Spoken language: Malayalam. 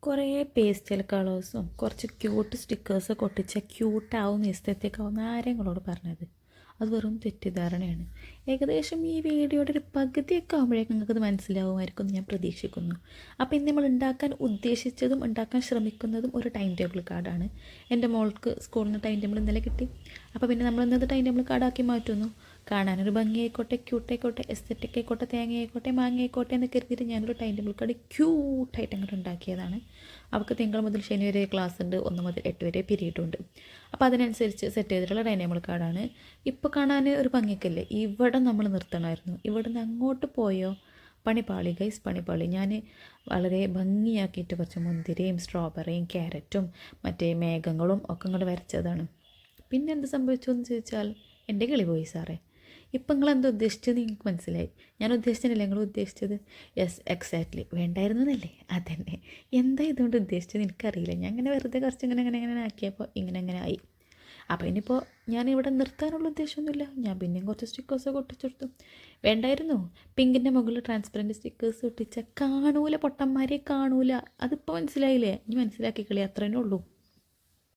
കുറേ പേസ്റ്റൽ കളേഴ്സും കുറച്ച് ക്യൂട്ട് സ്റ്റിക്കേഴ്സൊക്കെ ഒട്ടിച്ച ക്യൂട്ടാവും എസ്തെറ്റിക്കാവും ആരെങ്ങളോട് പറഞ്ഞത്? അത് വെറും തെറ്റിദ്ധാരണയാണ്. ഏകദേശം ഈ വീഡിയോയുടെ ഒരു പകുതിയൊക്കെ ആകുമ്പോഴേക്കും നിങ്ങൾക്കത് മനസ്സിലാവുമായിരിക്കും എന്ന് ഞാൻ പ്രതീക്ഷിക്കുന്നു. അപ്പോൾ ഇന്ന് നമ്മൾ ഉണ്ടാക്കാൻ ഉദ്ദേശിച്ചതും ഉണ്ടാക്കാൻ ശ്രമിക്കുന്നതും ഒരു ടൈം ടേബിൾ കാർഡാണ്. എൻ്റെ മോൾക്ക് സ്കൂളിൽ നിന്ന് ടൈം ടേബിൾ ഇന്നലെ കിട്ടി. അപ്പോൾ പിന്നെ നമ്മൾ ഇന്നത്തെ ടൈം ടേബിൾ കാർഡാക്കി മാറ്റുന്നു. കാണാനൊരു ഭംഗിയായിക്കോട്ടെ, ക്യൂട്ടായിക്കോട്ടെ, എസ്തെറ്റിക് ആയിക്കോട്ടെ, തേങ്ങയായിക്കോട്ടെ, മാങ്ങയായിക്കോട്ടെ എന്ന് കരുതിയിട്ട് ഞാനൊരു ടൈം ടേബിൾ കാർഡ് ക്യൂട്ടായിട്ട് അങ്ങോട്ട് ഉണ്ടാക്കിയതാണ്. അവൾക്ക് തിങ്കൾ മുതൽ ശനി വരെ ക്ലാസ് ഉണ്ട്, 1 മുതൽ 8 വരെ പീരീഡ് ഉണ്ട്. അപ്പോൾ അതിനനുസരിച്ച് സെറ്റ് ചെയ്തിട്ടുള്ള ടൈം ടേബിൾ കാർഡാണ്. ഇപ്പോൾ കാണാൻ ഒരു ഭംഗിയൊക്കെയല്ലേ? ഇവിടെ നമ്മൾ നിർത്തണമായിരുന്നു. ഇവിടെ നിന്ന് അങ്ങോട്ട് പോയോ പണിപ്പാളി ഗൈസ്, പണിപ്പാളി. ഞാൻ വളരെ ഭംഗിയാക്കിയിട്ട് കുറച്ച് മുന്തിരിയും സ്ട്രോബെറിയും ക്യാരറ്റും മറ്റേ മേഘങ്ങളും ഒക്കെ ഇങ്ങോട്ട് വരച്ചതാണ്. പിന്നെ എന്ത് സംഭവിച്ചു എന്ന് ചോദിച്ചാൽ എൻ്റെ കിളി പോയി സാറേ. ഇപ്പം നിങ്ങൾ എന്താ ഉദ്ദേശിച്ചത് എനിക്ക് മനസ്സിലായി. ഞാൻ ഉദ്ദേശിച്ചിട്ടില്ല, നിങ്ങൾ ഉദ്ദേശിച്ചത്. യെസ്, എക്സാക്ട്ലി, വേണ്ടായിരുന്നു എന്നല്ലേ? അതന്നെ. എന്താ ഇതുകൊണ്ട് ഉദ്ദേശിച്ചത് എനിക്കറിയില്ല. ഞാൻ ഇങ്ങനെ വെറുതെ കുറച്ച് ഇങ്ങനെ ആക്കിയപ്പോൾ ഇങ്ങനെ ആയി. അപ്പോൾ ഇനിയിപ്പോൾ ഞാനിവിടെ നിർത്താനുള്ള ഉദ്ദേശമൊന്നുമില്ല. ഞാൻ പിന്നെയും കുറച്ച് സ്റ്റിക്കേഴ്സൊക്കെ ഒട്ടിച്ചെടുത്തു. വേണ്ടായിരുന്നു. പിങ്കിൻ്റെ മുകളിൽ ട്രാൻസ്പെറൻറ്റ് സ്റ്റിക്കേഴ്സ് ഒട്ടിച്ച കാണൂല, പൊട്ടന്മാരെ കാണൂല. അതിപ്പോൾ മനസ്സിലായില്ലേ? ഇനി മനസ്സിലാക്കിക്കളി, അത്രേ ഉള്ളൂ.